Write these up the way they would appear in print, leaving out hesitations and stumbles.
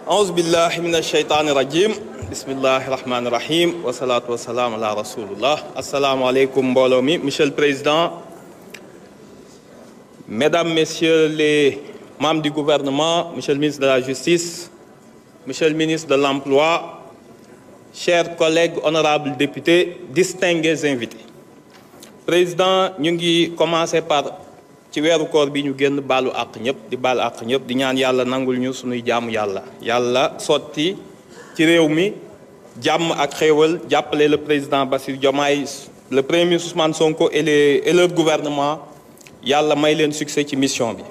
A'uuzu billahi mina shaytaani rajim bismillahi rahmaani rahim wasalaatu wasalaam ala rasulullah. Asalaamaaleykum mbooloo mi. Monsieur le Président, Mesdames, Messieurs les membres du gouvernement, Monsieur le ministre de la Justice, Monsieur le ministre de l'Emploi, chers collègues, honorables députés, distingués invités. Président, ñu ngi commencer par ci weeru koor bi ñu génn baalu àq ñëpp di baal àq ñëpp di ñaan yàlla nangul ñu sunuy jaamu yàlla sotti ci réew mi jàmm ak xéewal jàppale le président Bassirou Diomaye, le premier ministre Ousmane Sonko et leur gouvernement yàlla may leen succès ci mission bi.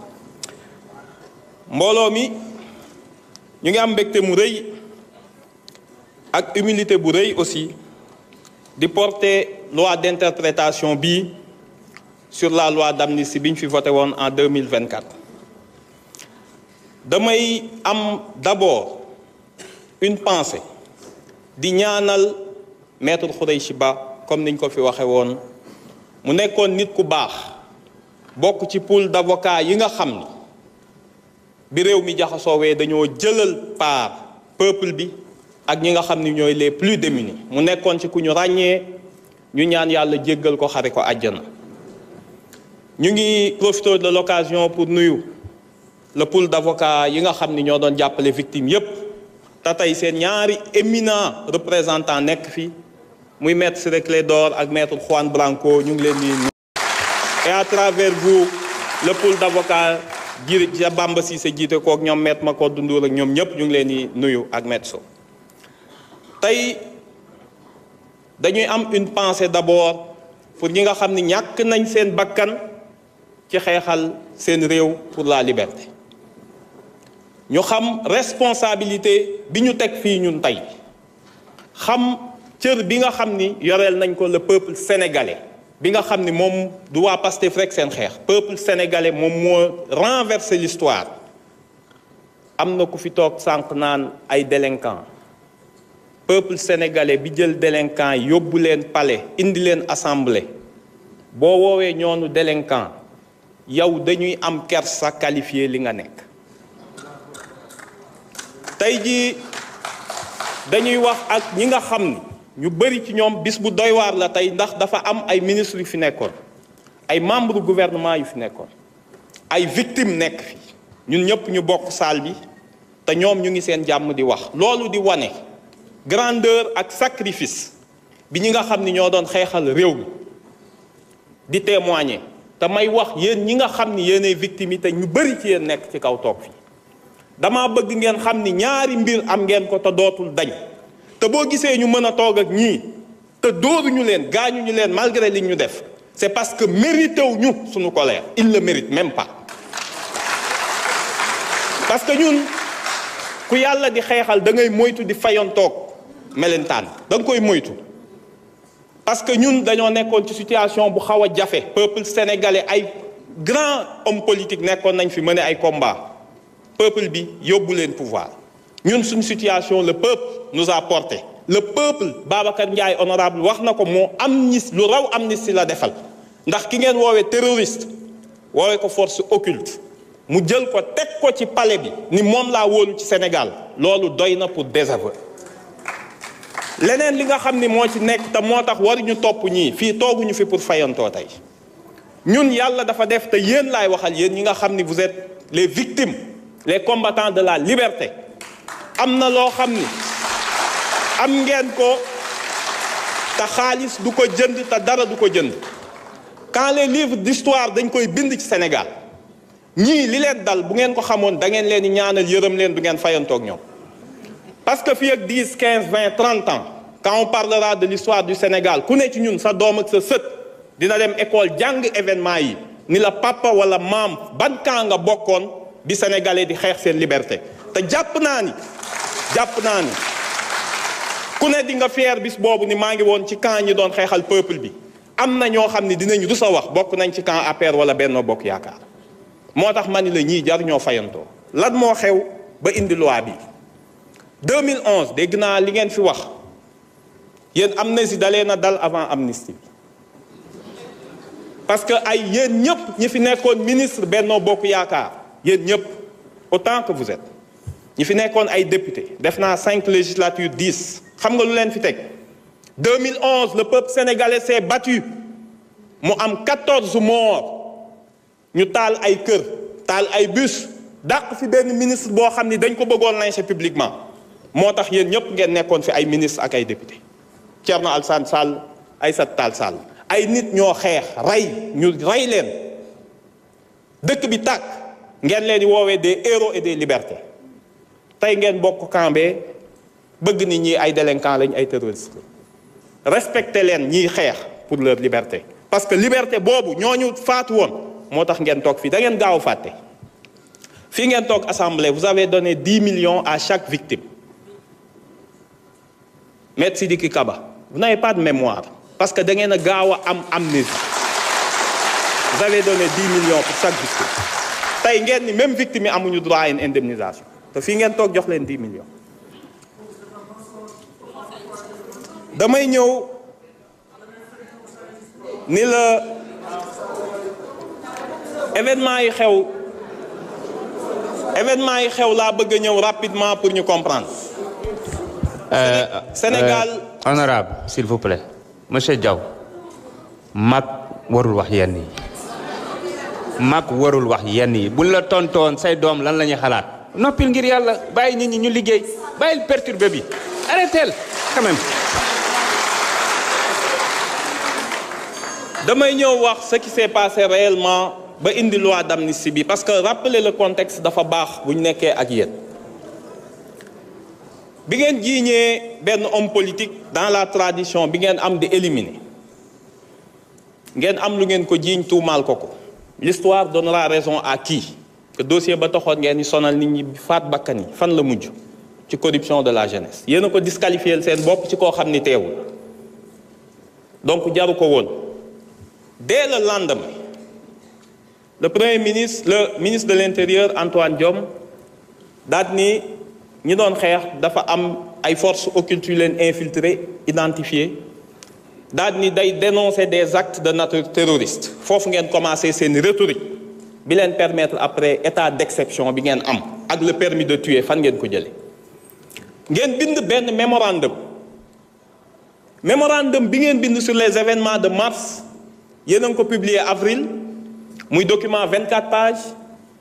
mbooloo mi ñu ngi am mbégte mu rëy ak humilité bu rëy aussi di porter loi d'interprétation bi sur la loi d'amnistie bi ñu fi voté woon en 2024. damay am d'abord une pensée di ñaanal maître Khoureychi Ba comme niñ ko fi waxe woon mu nekkoon nit ku baax bokk ci pool d'avocats yi nga xam ni bi réew mi jaxasoowee dañoo jëlal part peuple bi ak ñi nga xam ni ñooy les plus démunis mu nekkoon ci ku ñu ràññee ñu ñaan yàlla jéggal ko xare ko àjjana. ñu ngi profiter de l'occasion pour nuyu le pool d'avocats yi nga xam ni ñoo doon jàppale victimes yépp te tey seen ñaari éminents représentants nekk fi muy maître Ciré Clédor ak maître Juan Branco ñu ngi leen di nuyu. Et à travers vous le pool d'avocats ji Bamba Cissé jiite kook ñoom maître Macodou Ndour ak ñoom ñëpp ñu ngi leen di nuyu ak maître Sow. tey dañuy am une pensée d'abord pour ñi nga xam ni ñàkk nañ seen bakkan ci xeexal seen réew pour la liberté ñu xam responsabilité bi ñu teg fii ñun tey xam cër bi nga xam ni yoreel nañ ko le peuple sénégalais bi nga xam ni moom du waa Pastef rek seen xeex peuple sénégalais moom moo renversé l'histoire. am na ku fi toog sànq naan ay délinquants peuple sénégalais bi jël délinquants yóbbu leen palais indi leen assemblée boo woowee ñoonu délinquant yow dañuy am kersa qualifié li nga nekk. tey jii dañuy wax ak ñi nga xam ni ñu bari ci ñoom bis bu doy waar la tey ndax dafa am ay ministres yu fi nekkoon ay membres gouvernement yu fi nekkoon ay victimes nekk fi ñun ñëpp ñu bokk salle bi te ñoom ñu ngi seen jàmm di wax loolu di wane grandeur ak sacrifice bi ñi nga xam ni ñoo doon xeexal réew mi di témoigner. te may wax yéen ñi nga xam ni yéenay victime yi te ñu bari ci yéen nekk ci kaw toog fii dama bëgg ngeen xam ni ñaari mbir am ngeen ko te dootul dañ te boo gisee ñu mën a toog ak ñii te dóoruñu leen gaañuñu leen malgré li ñu def c'est parce que mérité wu ñu suñu colère il le mérite même pas. parce que ñun ku yàlla di xeexal da ngay moytu di fayoon toog melentaan da nga koy moytu. parce que ñun dañoo nekkoon ci situation bu xaw a jafe peuple sénégalais ay grand homme politique nekkoon nañ fi mener ay combat peuple bi yóbbu leen pouvoir ñun suñu situation le peuple nous a porté le peuple Babacar Ndiaye honorable wax na ko moo amnistie lu raw amnistie la defal ndax ki ngeen woowee terroriste woowee ko force occulte mu jël ko teg ko ci palais bi ni moom laa wóolu ci Sénégal loolu doy na pour désaveu. leneen li nga xam ni moo ci nekk te moo tax waruñu topp ñii fii tooguñu fi pour fayantoo tey ñun yàlla dafa def te yéen laay waxal yéen ñi nga xam ni vous êtes les victimes les combattants de la liberté am na loo xam ni am ngeen ko te xaalis du ko jënd te dara du ko jënd quand les livres d'histoire dañ koy bind ci Sénégal ñii li leen dal bu ngeen ko xamoon da ngeen leen di ñaanal yërëm leen du ngeen fayantoo ak ñoom. parce que fii ak 10 15 20 30 ans quand on parlera de l'histoire du Sénégal ku ne ci ñun sa doom ak sa sët dina dem école jàng événement yi ni la papa wala maam ban camp nga bokkoon bi sénégalais di xeex seen liberté te jàpp naa ni ku ne di nga fier bis boobu ni maa ngi woon ci camp ñi doon xeexal peuple bi am na ñoo xam ni dinañ rus a wax bokk nañ ci camp APR wala Benno Bokk Yaakaar moo tax ma ni la ñii jar ñoo fayantoo lan moo xew ba indi loi bi 2011 dégg naa li ngeen fi wax yéen amnistie dalee na dal avant amnistie parce que ay yéen ñëpp ñi fi nekkoon ministre Benno Bokk Yaakaar yéen ñëpp autant que vous êtes ñi fi nekkoon ay député def naa 5 législatures 10 xam nga lu leen fi teg 2011 le peuple sénégalais s'est battu mu am 14 morts ñu taal ay kër taal ay bus dàq fi benn ministre boo xam ni dañ ko bëggoon lyncher publiquement moo tax yéen ñëpp ngeen nekkoon fi ay ministre ak ay député Thierno Alassane Sall Aïssata Tall Sall ay nit ñoo xeex ñu rey leen dëkk bi tàkk ngeen leen di woowee des héros et des libertés tey ngeen bokk kambee bëgg nit ñi ay délinquants lañ ay terroristes respecté leen ñiy xeex pour leur liberté parce que liberté boobu ñooñu faatu woon moo tax ngeen toog fii da ngeen gaaw a fàtte fii ngeen toog assemblée vous avez donné 10 millions à chaque victime Maître Sidiki Kaba vous n'avez pas de mémoire parce que da ngeen a gaaw a am amnésie vous avez donné 10 millions pour chaque victime tey ngeen ni même victime yi amuñu droit à une indemnisation te fii ngeen toog jox leen 10 millions damay ñëw ni la événement yi xew laa bëgg a ñëw rapidement pour ñu comprendre. Sénégal honorable s'il vous plaît monsieur Diaw mag warul wax yenn yi mag warul wax yenn yi bu la tontoon say doom lan la ñuy xalaat noppil ngir yàlla bàyyi nit ñi ñu liggéey bàyyil perturbé bi arrêtez quand même. damay ñëw wax ce qui s'est passé réellement ba indi loi d'amnistie bi parce que rappeler le contexte dafa baax bu ñu nekkee ak yéen bi ngeen jiiñee benn homme politique dans la tradition bi ngeen am di éliminer ngeen am lu ngeen ko jiiñ tuumaal ko l'histoire donnera raison à qui que dossier ba taxoon ngeen ni sonal nit ñi faat bakkan yi fan la mujj ci corruption de la jeunesse yéen a ko disqualifier seen bopp ci koo xam ni teewul donc jaru ko woon. Dès le lendemain, le ministre de l'Intérieur, Antoine Diome, daal ni ñi doon xeex dafa am ay forces occultes yu leen infiltrées identifiées daal ni day dénoncer des actes de nature terroriste foofu ngeen commencé seen rhétorique bi leen permettre après état d'exception bi ngeen am ak le permis de tuer fan ngeen ko jële ngeen bind benn mémorandum bi ngeen bind sur les événements de mars yéen a ngi ko publié avril muy document 24 pages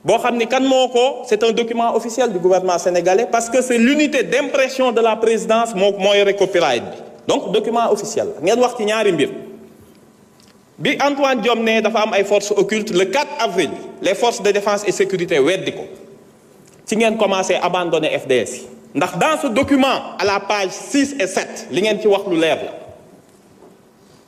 boo xam ni kan moo ko c'est un document officiel du gouvernement sénégalais parce que c'est l'unité d'impression de la présidence moo yore copyright bi donc document officiel ngeen wax ci ñaari mbir bi Antoine Diome ne dafa am ay forces occultes le 4 avril les forces de défense et sécurité weddi ko ci ngeen commencé abandonner FDS yi ndax dans ce document à la page 6 et 7 li ngeen ci wax lu leer la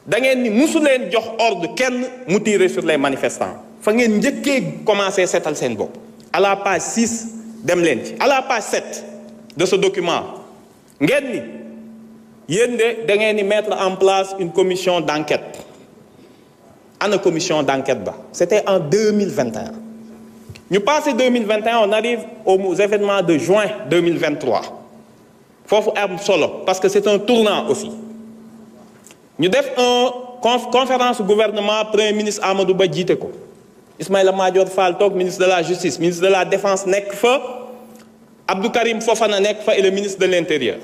da ngeen ni musu leen jox ordre kenn mu tirer sur les manifestants fa ngeen njëkkee commencé seetal seen bopp à la page 6 dem leen ci à la page 7 de ce document ngeen ni yéen de da ngeen ni mettre en place une commission d'enquête ana commission d'enquête ba c'était en 2021 ñu passé 2021 on arrive aux événements de juin 2023 foofu am solo parce que c'est un tournant aussi ñu def conférence gouvernement premier ministre Amadou Ba jiite ko Ismaïla Madior Fall toog ministre de la justice ministre de la défense nekk fa Abdou Karim Fofana nekk fa et le ministre de l'intérieur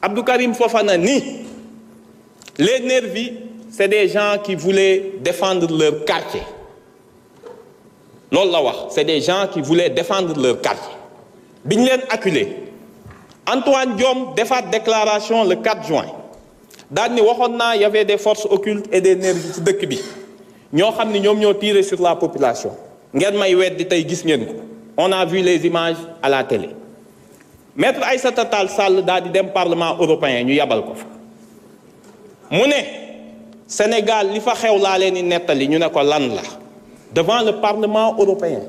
Abdou Karim Fofana ni les nervis c'est des gens qui voulaient défendre leur quartier loolu la wax c'est des gens qui voulaient défendre leur quartier bi ñu leen acculé Antoine Diome defaat déclaration le 4 juin daal ni waxoon naa y avait des forces occultes et des nervis ci dëkk bi ñoo xam ni ñoom ñoo tiré sur la population ngeen may weddi tey gis ngeen ko on a vu les images à la télé maître Aïssata Tall Sall daal di dem parlement européen ñu yabal ko fa mu ne Sénégal li fa xew laa leen di nettali ñu ne ko lan la devant le parlement européen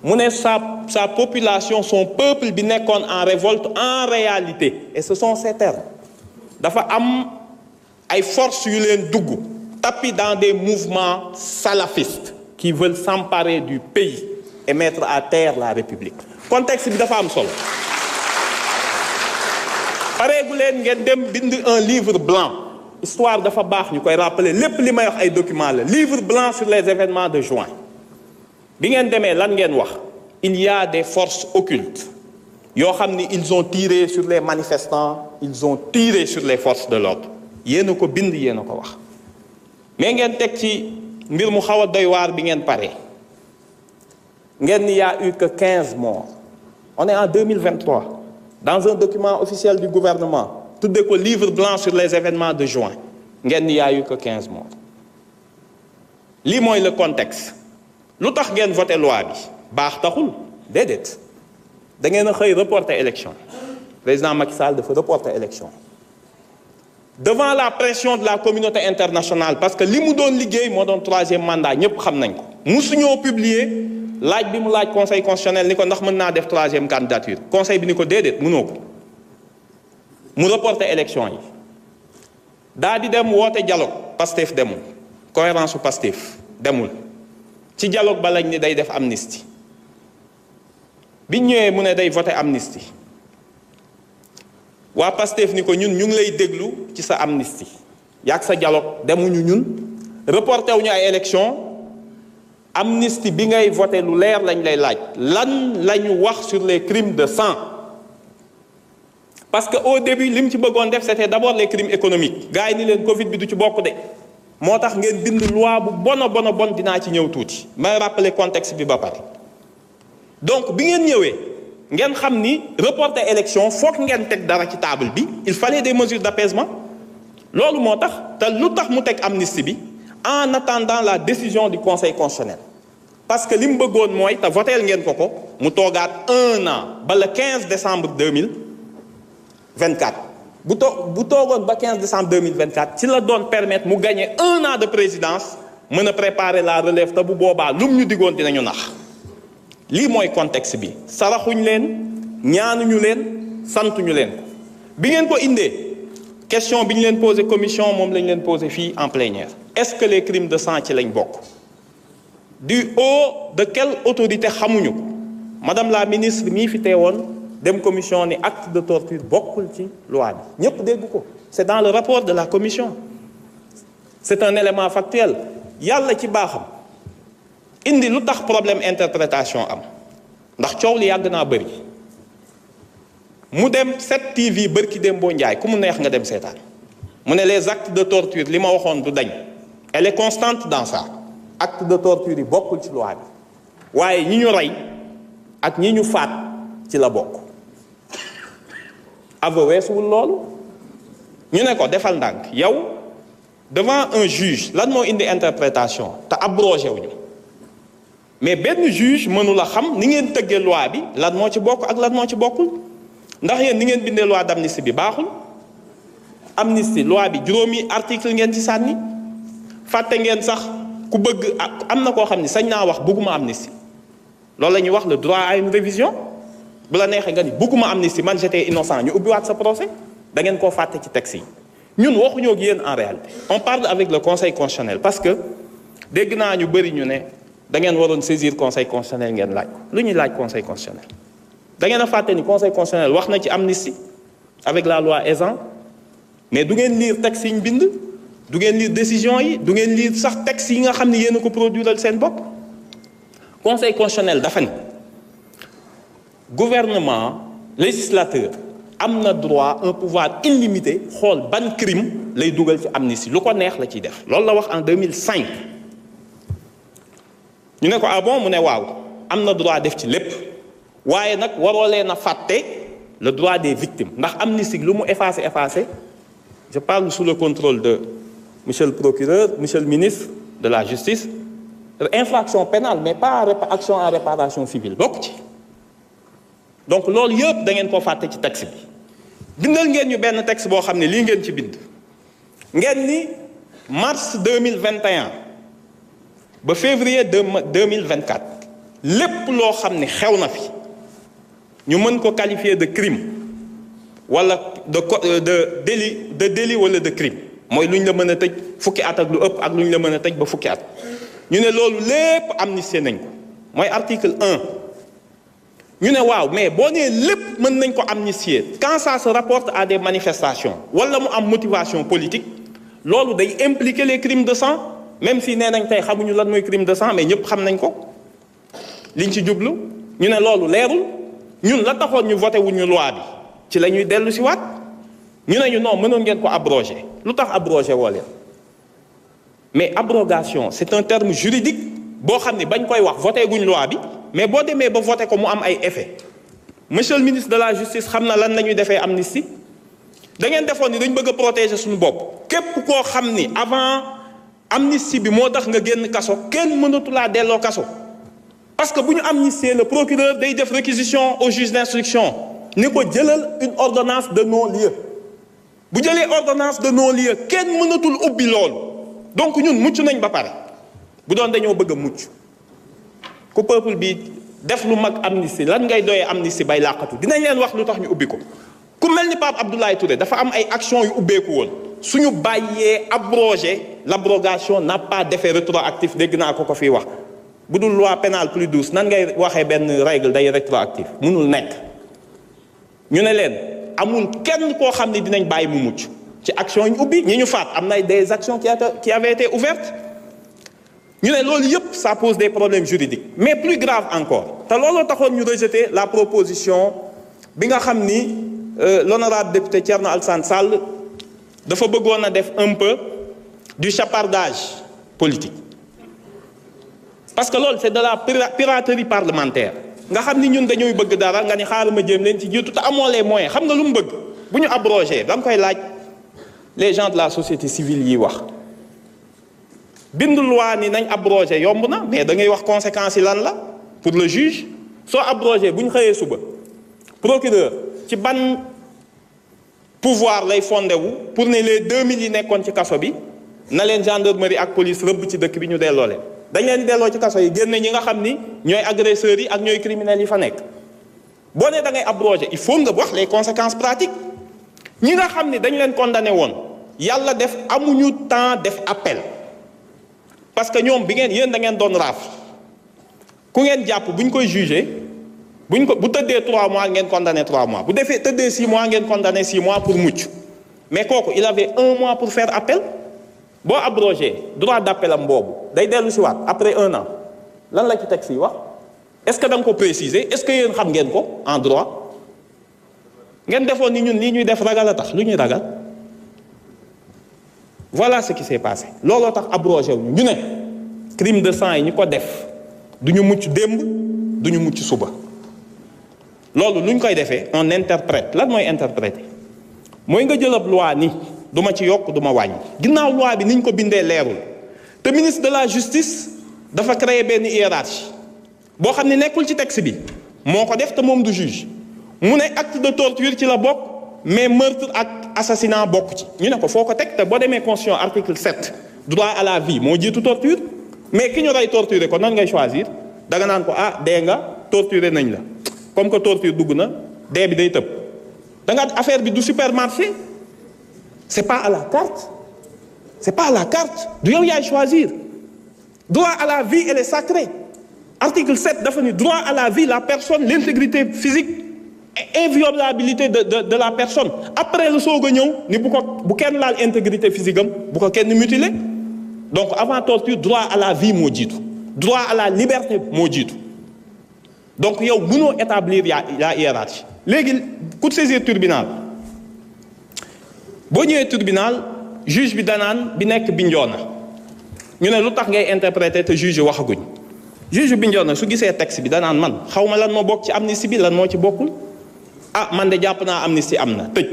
mu ne sa population son peuple bi nekkoon en révolte en réalité et ce sont ces termes dafa am ay forces yu leen dugg tapis dans des mouvements salafistes qui veulent s'emparer du pays et mettre à terre la République contexte bi dafa am solo pareegu leen ngeen dem bind un livre blanc histoire dafa baax ñu koy rappeler lépp li may wax ay documents la livre blanc sur les événements de juin bi ngeen demee lan ngeen wax il y a des forces occultes yoo xam ni ils ont tiré sur les manifestants ils ont tiré sur les forces de l'ordre yéen a ko bind yéen a ko wax mais ngeen teg ci mbir mu xaw a doy waar bi ngeen pare ngeen ni y a eu que 15 morts on est en 2023 dans un document officiel du gouvernement tuddee ko livre blanc sur les événements de juin ngeen ni y a eu que 15 morts lii mooy le contexte lu tax ngeen voté loi bi baax taxul déedéet da ngeen a xëy reporter élection président Macky Sall dafa reporter élection devant la pression de la communauté internationale parce que li mu doon liggéey moo doon 3e mandat ñëpp xam nañ ko musuñoo publier laaj bi mu laaj conseil constitutionnel ni ko ndax mën naa def 3e candidature conseil bi ni ko déedéet mënoo ko mu reporter élection yi daa di dem woote dialogue Pastef demul cohérence su Pastef demul ci dialogue ba lañ ni day def amnistie bi ñëwee mu ne day voter amnistie waa Pastef ni ko ñun ñu ngi lay déglu ci sa amnistie yaag sa dialogue demuñu ñun reporté wuñu ay élection amnistie bi ngay voter lu leer lañ lay laaj lan lañu wax sur les crimes de sang parce que au début li mu ci bëggoon def c'était d'abord les crimes économiques gars yi ni leen Covid bi du ci bokk de moo tax ngeen bind loi bu bon dinaa ci ñëw tuuti may rappeler contexte bi ba pare donc bi ngeen ñëwee ngeen xam ni reporter élection foog ngeen teg dara ci table bi il fallait des mesures d'apaisement loolu moo tax te lu tax mu teg amnistie bi en attendant la décision du conseil constitutionnel parce que li mu bëggoon mooy te voteel ngeen ko mu toogaat 1 an ba le 15 décembre 2024 bu toogoon ba 15 décembre 2024 ci la doon permettre mu gagner 1 an de présidence mën a préparer la relève te bu boobaa lu mu ñu diggoon dinañu nax lii mooy contexte bi saraxuñ leen ñaanuñu leen santuñu leen ko bi ngeen ko indee question bi ñu leen posé commission moom lañ leen posé fii en plénière est-ce que les crimes de sang ci lañ bokk du haut de quelle autorité xamuñu ko madame la ministre mii fi teewoon dem commission ni acte de torture bokkul ci loi bi ñëpp dégg ko c'est dans le rapport de la commission c'est un élément factuel yàlla ci baaxam indi lu tax problème interprétation am ndax coow li yàgg naa bëri mu dem 7TV bërki Dembo Ndiaye ku mu neex nga dem seetaan mu ne les actes de torture li ma waxoon du dañ elle est constante dans ça acte de torture yi bokkul ci loi bi waaye ñi ñu rey ak ñi ñu faat ci la bokk aveu weesuwul loolu ñu ne ko defal ndànk yow devant un juge lan moo indi interprétation te abrogé wuñu mais benn juge mënu la xam ni ngeen tëggee loi bi lan moo ci bokk ak lan moo ci bokkul ndax yéen ni ngeen bindee loi d'amnistie bi baaxul amnistie loi bi juróomi article ngeen ci sànni fàtte ngeen sax ku bëgg am na koo xam ni sañ naa wax bëgguma amnistie loolu la ñuy wax le droit à une révision bu la neexee nga ni bëgguma amnistie man j'étais innocent ñu ubbiwaat sa procès da ngeen koo fàtte ci texte yi ñun waxuñoo ak yéen en réalité on parle avec le conseil constitutionnel parce que dégg naa ñu bëri ñu ne da ngeen waroon saisir conseil constitutionnel ngeen laaj lu ñuy laaj conseil constitutionnel da ngeen a fàtte ni conseil constitutionnel wax na ci amnistie avec la loi Ezzan mais du ngeen lire texte yi ñu bind du ngeen lire décision yi du ngeen lire sax texte yi nga xam ne yéen a ko produiral seen bopp conseil constitutionnel dafa ni gouvernement législateur am na droit un pouvoir illimité xool ban crime lay dugal ci amnistie lu ko neex la ciy def loolu la wax en 2005 ñu ne ko ah bon mu ne waaw am na droit def ci lépp waaye nag waroo leen a fàtte le droit des victimes ndax amnistie lu mu effacé je parle sous le contrôle de monsieur le procureur monsieur le ministre de la justice infraction pénale mais pas action en réparation civile bokk ci donc loolu yëpp da ngeen ko fàtte ci texte bi bindal ngeen ñu benn texte boo xam ne lii ngeen ci bind ngeen ni mars 2021 ba février 2024 lépp loo xam ne xew na fi ñu mën ko qualifier de crime wala de délit wala de crime mooy lu ñu la mën a tëj fukki at ak lu ëpp ak lu ñu la mën a tëj ba fukki at ñu ne loolu lépp amnistie nañ ko mooy article 1 ñu ne waaw mais boo nee lépp mën nañ ko amnistier quand ça se rapporte à des manifestations wala mu am motivation politique loolu day impliquer les crimes de sang même si nee nañ tey xamuñu lan mooy crime de sang mais ñëpp xam nañ ko liñ ci jublu ñu ne loolu leerul ñun la taxoon ñu voté wuñu loi bi ci la ñuy dellu si waat ñu ne ñu non mënoon ngeen ko abroger lu tax abroger woo leen mais abrogation c'est un terme juridique boo xam ne bañ koy wax voté guñ loi bi mais boo demee ba voté ko mu am ay effet monsieur le ministre de la justice xam na lan la ñuy defee amnistie da ngeen defoon ni dañ bëgg a protéger suñu bopp képp koo xam ni avant amnistie bi moo tax nga génn kaso kenn mënatu laa delloo kaso parce que bu ñu amnistier le procureur day def réquisition au juge d'instruction ni ko jëlal une ordonnance de non-lieu bu jëlee ordonnance de non-lieu kenn mënatul ubbi loolu donc ñun mucc nañ ba pare bu doon dañoo bëgg a mucc ku peuple bi def lu mag amnistie lan ngay doyee amnistie bay làqatu dinañ leen wax lu tax ñu ubbi ko ku mel ni Pape Abdoulaye Touré dafa am ay actions yu ubbeeku woon suñu bàyyee abroger l'abrogation n'a pas d'effet rétroactif dégg naa ko fii wax bu dul loi pénale plus douce nan ngay waxee benn règle day rétroactif mënul nekk ñu ne leen amul kenn koo xam ne dinañ bàyyi mu mucc ci action ñu ubbi ñi ñu faat am na des actions qui avaient été ouvertes ñu ne loolu yëpp ça pose des problèmes juridiques mais plus grave encore te looloo taxoon ñu rejeter la proposition bi nga xam ni l'honorable député Thierno Alassane Sall dafa bëggoon a def un peu du chapardage politique parce que loolu c'est de la piraterie parlementaire nga xam ni ñun dañuy bëgg dara nga ni xaaral ma jéem leen ci jiitu te amoo les moyens xam nga lu mu bëgg bu ñu abrogé da nga koy laaj les gens de la société civile yi wax bind loi ni nañ abrogé yomb na mais da ngay wax conséquences yi lan la pour le juge soo abrogé bu ñu xëyee suba procureur ci ban pouvoir lay fondé wu pour ne les 2000 yi nekkoon ci kaso bi na leen gendarmerie ak police rëbb ci dëkk bi ñu delloo leen dañ leen di delloo ci kaso yi génne ñi nga xam ni ñooy agresseurs yi ak ñooy criminels yi fa nekk boo nee da ngay abrogé il faut nga wax les conséquences pratiques ñi nga xam ni dañ leen condamné woon yàlla def amuñu temps def appel parce que ñoom bi ngeen yéen da ngeen doon raaf ku ngeen jàpp bu ñu koy jugé bu tëddee 3 mois ngeen condamné 3 mois bu defee tëddee 6 mois ngeen condamné 6 mois pour mucc mais kooku il avait 1 mois pour faire appel boo abrogé droit d'appel am boobu day dellu si waat après 1 an lan la ci texte yi wax est-ce que da nga ko préciser est-ce que yéen xam ngeen ko en droit ngeen defoon ni ñun lii ñuy def ragal a tax lu ñuy ragal voilà ce qui s'est passé looloo tax abrogé wu ñu ne crime de sang yi ñu ko def du ñu mucc démb du ñu mucc suba loolu lu ñu koy defee on interprète lan mooy interpréter mooy nga jël ab loi ni du ma ci yokk du ma wàññi ginnaaw loi bi ni ñu ko bindee leerul te ministre de la justice dafa créer benn hiérarchie boo xam ne nekkul ci texte bi moo ko def te moom du juge mu ne acte de torture ci la bokk mais meurtre ak assassinat bokk ci ñu ne ko foo ko teg te boo demee constitution article 7 droit à la vie moo jiitu torture mais ki ñu rey torturer ko nan ngay choisir danga naan ko ah dee nga torturer nañ la comme que torture dugg na dee bi day tëb da nga affaire bi du supermarché c'est pas à la carte c'est pas à la carte du yow yaay choisir droit à la vie elle est sacrée article 7 dafa ni droit à la vie la personne l'intégrité physique et inviolabilité de la personne après le soog a ñëw ni bu kenn laal intégrité physique am bu ko kenn mutiler donc avant torture droit à la vie moo jiitu droit à la liberté moo jiitu donc yow mënoo établir la hiérarchie léegi ku saisir tribunal boo ñëwee tribunal juge bi danaan bi nekk Bignona ñu ne lu tax ngay interpréter te juge waxaguñ juge Bignona su gisee texte bi danaan man xaw ma lan moo bokk ci amnistie bi lan moo ci bokkul ah man de jàpp naa amnistie am na tëj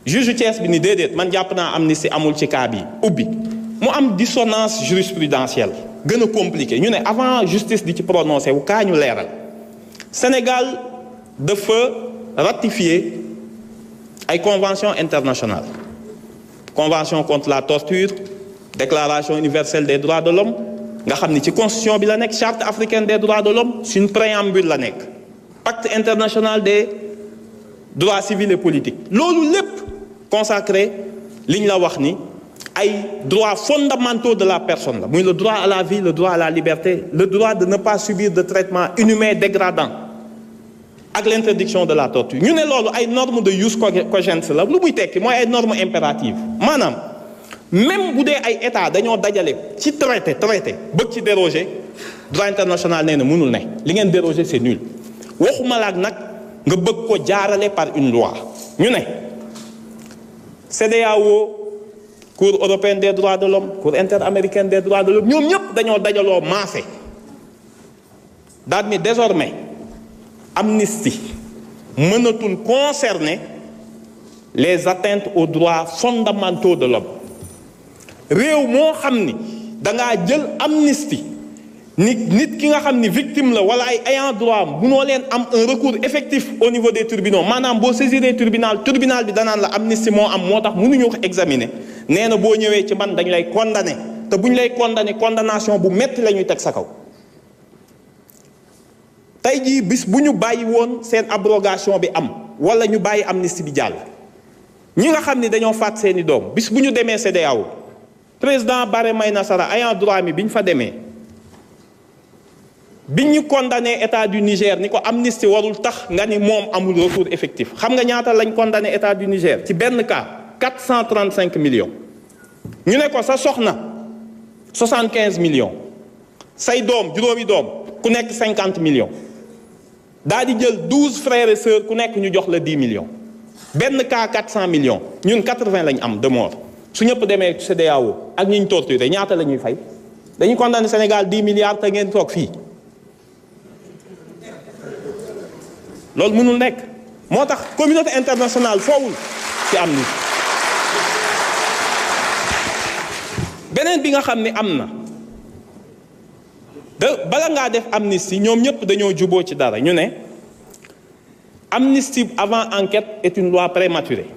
juge Thiès bi ni déedéet man jàpp naa amnistie amul ci cas bi ubbi mu am dissonance jurisprudentielle gën a compliqué ñu ne avant justice di ci prononcé wu kaa ñu leeral Sénégal dafa ratifier ay convention internationale convention contre la torture déclaration universelle des droits de l'homme nga xam ni ci constitution bi la nekk charte africaine des droits de l'homme suñu préambule la nekk pacte international des droits civils et politiques loolu lépp consacré liñ la wax ni ay droits fondamentaux de la personne la muy le droit à la vie le droit à la liberté le droit de ne pas subir de traitement inhumain dégradant ak l'interdiction de la torture ñu ne loolu ay normes de jus cogens la lu muy tekki mooy ay normes impératives maanaam même bu dee ay état dañoo dajale ci traité bëgg ci déroger droit international nee na mënul ne li ngeen déroger c'est nul waxuma la ak nag nga bëgg ko jaarale par une loi. ñu ne CEDEAO, Cour européenne des droits de l'homme, Cour interaméricaine des droits de l'homme, ñoom ñëpp dañoo dajaloo maase daal ni désormais amnistie mënatul concerner les atteintes aux droits fondamentaux de l'homme. réew moo xam ni dangaa jël amnistie nit ki nga xam ni victime la wala ay ayant droit munoo leen am un recours effectif au niveau des tribunaux maanaam boo saisiree tribunal bi danaan la amnistie moo am moo tax mënuñu ko examiner nee na boo ñëwee ci man dañ lay condamner te buñ lay condamner condamnation bu metti la ñuy teg sa kaw. tey jii bis bu ñu bàyyi woon seen abrogation bi am wala ñu bàyyi amnistie bi jàll ñi nga xam ni dañoo faat seeni doom bis bu ñu demee CEDEAO président Baré Mayna Sara ayant droit mi bi ñu fa demee bi ñu condamné état du Niger ni ko amnistie warul tax nga ni moom amul recours effectif xam nga ñaata lañ condamné état du Niger ci benn cas 435 millions. ñu ne ko sa soxna 75 millions say doom juróomi doom ku nekk 50 millions daa di jël 12 frères et sœurs ku nekk ñu jox la 10 millions benn cas 400 millions ñun 80 lañ am de mort su ñëpp demee CEDEAO ak ñi ñu torturé ñaata la ñuy fay dañuy condamné Sénégal 10 milliards te ngeen toog fii. loolu mënul nekk moo tax communauté internationale foowul ci amnistie. beneen bi nga xam ne am na bala ngaa def amnistie ñoom ñëpp dañoo juboo ci dara ñu ne amnistie avant enquête est une loi prématurée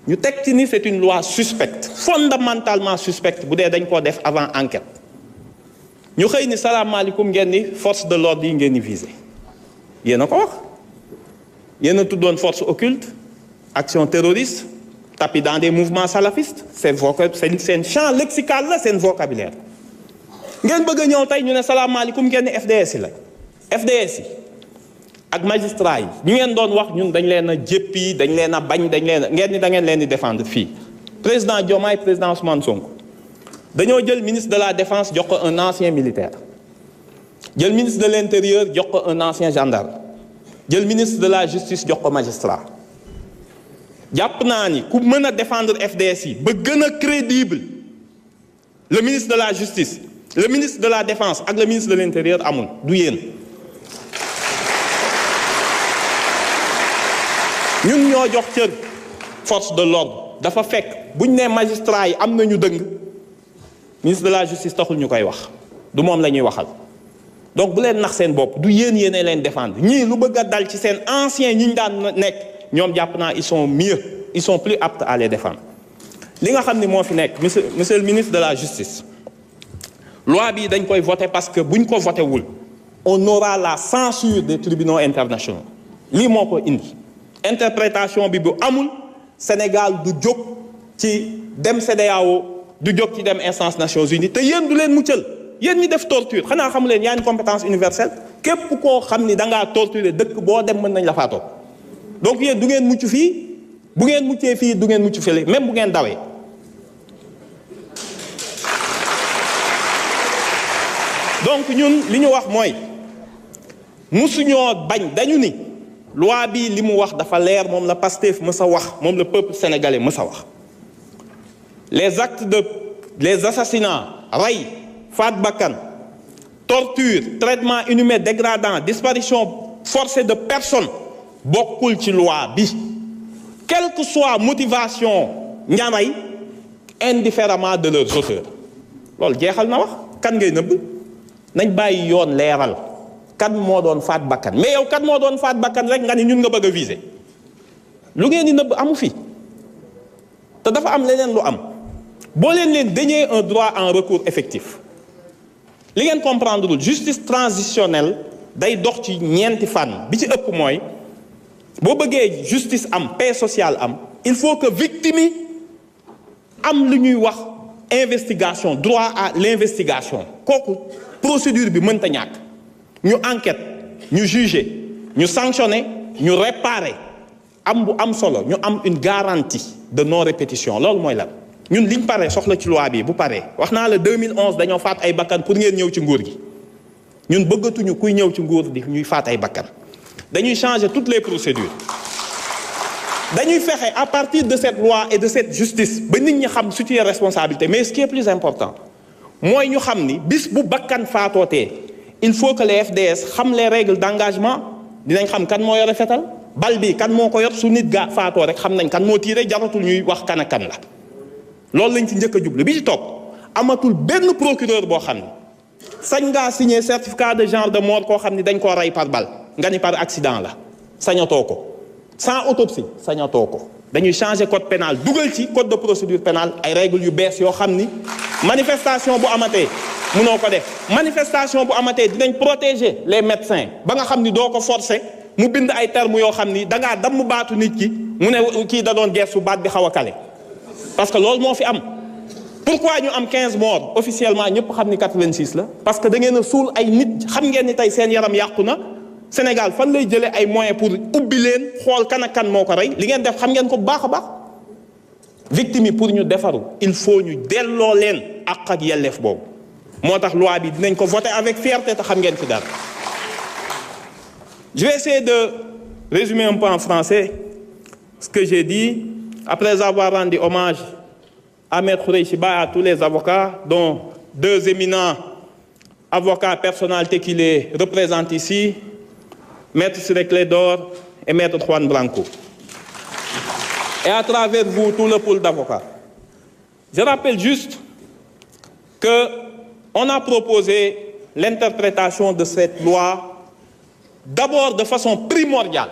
ñu teg ci ni c'est une loi suspecte fondamentalement suspecte bu dee dañ koo def avant enquête ñu xëy ni salaamaaleykum ngeen ni force de l'ordre yi ngeen ni visé yéen a ko wax. yéen a tuddoon force occulte action terroriste tapis dans des mouvements salafistes seen champ lexical la seen vocabulaire ngeen bëgg a ñëw tey ñu ne salaamaaleykum ngeen ne FDS yi la FDS yi ak magistrat yi ñu ngeen doon wax ñun dañ leen a jéppi dañ leen a bañ dañ leen a ngeen ni da ngeen leen di défendre fii président Diomaye président Ousmane Sonko dañoo jël ministre de la défense jox ko un ancien militaire jël ministre de l'intérieur jox ko un ancien gendarme jël ministre de la justice jox ko magistrat jàpp naa ni ku mën a défendre FDS yi ba gën a crédible le ministre de la justice le ministre de la défense ak le ministre de l'intérieur amul du yéen. ñun ñoo jox cër force de l'ordre dafa fekk buñ nee magistrat yi am na ñu dëng ministre de la justice taxul ñu koy wax du moom la ñuy waxal. donc bu leen nax seen bopp du yéen yéene leen défendre ñii lu bëgg a dal ci seen anciens ñi ñu daan nekk ñoom jàpp naa ils sont mieux ils sont plus aptes à les défendre. li nga xam ni moo fi nekk monsieur le ministre de la justice loi bi dañ koy voter parce que buñ ko voté wul on aura la censure des tribunaux internationaux lii moo ko indi interprétation bi bu amul Sénégal du jóg ci dem CEDEAO du jóg ci dem instance Nations Unies te yéen du leen muccal. yéen ñi def torture xanaa xamu leen yaa une compétence universelle képp koo xam ni da ngaa torturer dëkk boo dem mën nañ la faatoo donc yéen du ngeen mucc fii bu ngeen muccee fii du ngeen mucc fële même bu ngeen dawee. donc ñun li ñu wax mooy musuñoo bañ dañu ni loi bi li mu wax dafa leer moom la Pastef mës a wax moom la peuple sénégalais mës a wax les assassinats rey. faat bakkan torture traitement inhumain dégradant disparition forcée de personnes bokkul ci loi bi quelle que soit motivation ñaanay indifféremment de leurs auteurs loolu jeexal na wax kan ngay nëbb nañ bàyyi yoon leeral kan moo doon faat bakkan mais yow kan moo doon faat bakkan rek nga ni ñun nga bëgg a viser lu ngeen di nëbb amu fi te dafa am leneen lu am boo leen dénier un droit en recours effectif li ngeen comprendre justice transitionnelle day dox ci ñeenti fànn bi ci ëpp mooy boo bëggee justice am paix sociale am il faut que victime yi am lu ñuy wax investigation droit à l'investigation kooku procédure bi mënta ñàkk ñu enquête ñu juger ñu sanctionner ñu réparer am bu am solo ñu am une garantie de non répétition loolu mooy lan ñun liñ pare soxla ci loi bi bu paree wax naa la 2011 dañoo faat ay bakkan pour ngeen ñëw ci nguur gi ñun bëggatuñu kuy ñëw ci nguur di ñuy faat ay bakkan dañuy changer toutes les procédures dañuy fexe à partir de cette loi et de cette justice ba nit ñi xam situer responsabilité mais ce qui est plus important mooy ñu xam ni bis bu bakkan faatootee il faut que les FDS xam les règles d'engagement dinañ xam kan moo yore fetal bal bi kan moo ko yor su nit gaa faatoo rek xam nañ kan moo tiire jaratul ñuy wax kan ak kan la loolu lañ ci njëkk a jublu bi ci topp amatul benn procureur boo xam ni sañ ngaa signer certificat de genre de mort koo xam ni dañ koo rey par balle nga ni par accident la sañatoo ko sans autopsie sañatoo ko dañuy changer code pénal dugal ci code de procédure pénale ay règles yu bees yoo xam ni manifestation bu amatee mënoo ko def manifestation bu amatee dinañ protéger les médecins ba nga xam ni doo ko forcer mu bind ay termes yoo xam ni dangaa damm baatu nit ki mu ne kii da doon geesu baat bi xaw a kale parce que loolu moo fi am pourquoi ñu am 15 morts officiellement ñëpp xam ni 86 la parce que da ngeen a suul ay nit xam ngeen ni tey seen yaram yàqu na Sénégal fan lay jëlee ay moyens pour ubbi leen xool kan ak kan moo ko rey li ngeen def xam ngeen ko bu baax a baax victime yi pour ñu defaru il faut ñu delloo leen àq ak yelleef boobu moo tax loi bi dinañ ko voter avec fierté te xam ngeen ci dara. Je vais essayer de résumer un peu en français ce que j'ai dit après avoir rendu hommage à Maître Khoureyssi Ba et à tous les avocats, dont 2 éminents avocats personnalités qui les représentent ici, Maître Ciré Clédor et Maître Juan Branco. Et à travers vous, tout le pool d'avocats. Je rappelle juste qu'on a proposé l'interprétation de cette loi d'abord de façon primordiale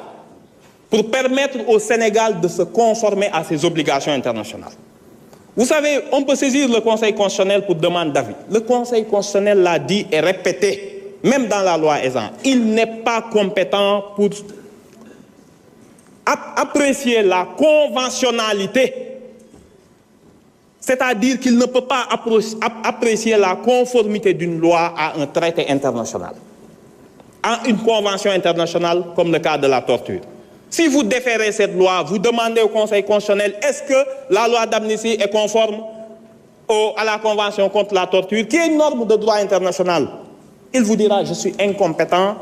pour permettre au Sénégal de se conformer à ses obligations internationales. Vous savez, on peut saisir le Conseil constitutionnel pour demande d'avis. Le Conseil constitutionnel l'a dit et répété, même dans la loi ESAN. Il n'est pas compétent pour apprécier la conventionnalité. C'est-à-dire qu'il ne peut pas apprécier la conformité d'une loi à un traité international, à une convention internationale comme le cas de la torture. Si vous déférez cette loi, vous demandez au Conseil constitutionnel est-ce que la loi d'amnistie est conforme à la Convention contre la torture, qui est une norme de droit international. Il vous dira je suis incompétent.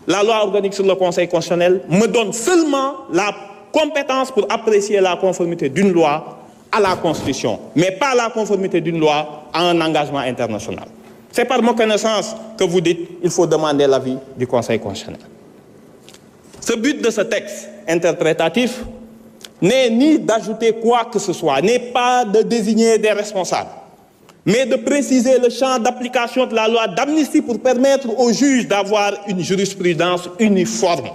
La loi organique sur le Conseil constitutionnel me donne seulement la compétence pour apprécier la conformité d'une loi à la Constitution, mais pas la conformité d'une loi à un engagement international. C'est par reconnaissance que vous dites qu'il faut demander l'avis du Conseil constitutionnel. Ce but de ce texte interprétatif n'est ni d'ajouter quoi que ce soit, n'est pas de désigner des responsables, mais de préciser le champ d'application de la loi d'amnistie pour permettre aux juges d'avoir une jurisprudence uniforme.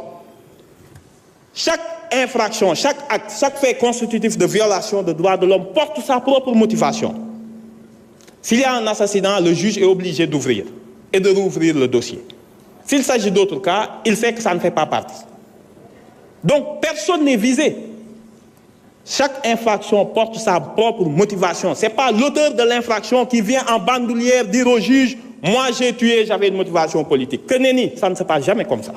Chaque infraction, chaque acte, chaque fait constitutif de violation des droits de l'homme porte sa propre motivation. S'il y a un assassinat, le juge est obligé d'ouvrir et de rouvrir le dossier. S'il s'agit d'autres cas, il sait que ça ne fait pas partie. Donc, personne n'est visé. Chaque infraction porte sa propre motivation. Ce n'est pas l'auteur de l'infraction qui vient en bandoulière dire au juge « Moi, j'ai tué, j'avais une motivation politique ». Que nenni, ça ne se passe jamais comme ça.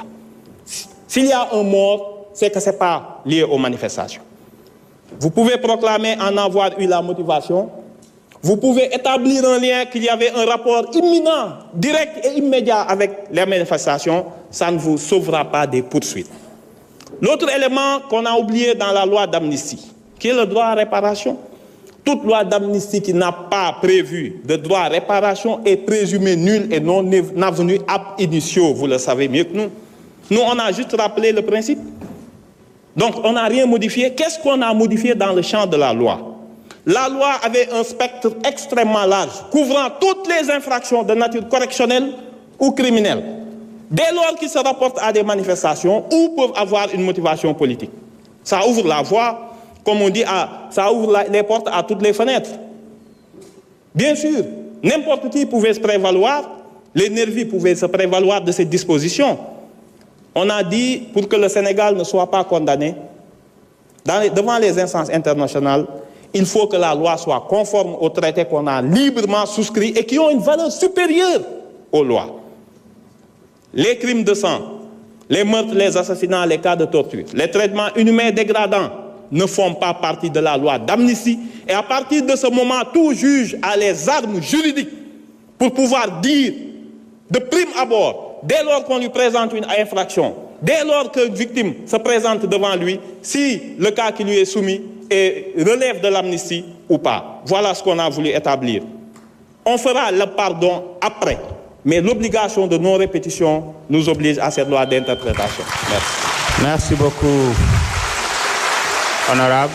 S'il y a un mort, c'est que ce n'est pas lié aux manifestations. Vous pouvez proclamer en avoir eu la motivation. Vous pouvez établir un lien qu'il y avait un rapport imminent, direct et immédiat avec les manifestations. Ça ne vous sauvera pas des poursuites. L'autre élément qu'on a oublié dans la loi d'amnistie, qui est le droit à réparation. Toute loi d'amnistie qui n'a pas prévu de droit à réparation est présumée nulle et non avenue ab initio, vous le savez mieux que nous. Nous, on a juste rappelé le principe. Donc, on n'a rien modifié. Qu'est-ce qu'on a modifié dans le champ de la loi? La loi avait un spectre extrêmement large, couvrant toutes les infractions de nature correctionnelle ou criminelle, dès lors qu'ils se rapportent à des manifestations ou peuvent avoir une motivation politique. Ça ouvre la voie, comme on dit, ça ouvre les portes à toutes les fenêtres. Bien sûr, n'importe qui pouvait se prévaloir, les nervis pouvaient se prévaloir de ces dispositions. On a dit, pour que le Sénégal ne soit pas condamné, devant les instances internationales, il faut que la loi soit conforme aux traités qu'on a librement souscrits et qui ont une valeur supérieure aux lois. Les crimes de sang, les meurtres, les assassinats, les cas de torture, les traitements inhumains dégradants ne font pas partie de la loi d'amnistie. Et à partir de ce moment, tout juge a les armes juridiques pour pouvoir dire, de prime abord, dès lors qu'on lui présente une infraction, Dès lors qu'une victime se présente devant lui, si le cas qui lui est soumis relève de l'amnistie ou pas. Voilà ce qu'on a voulu établir. On fera le pardon après, mais l'obligation de non-répétition nous oblige à cette loi d'interprétation. Merci. Merci beaucoup, honorable.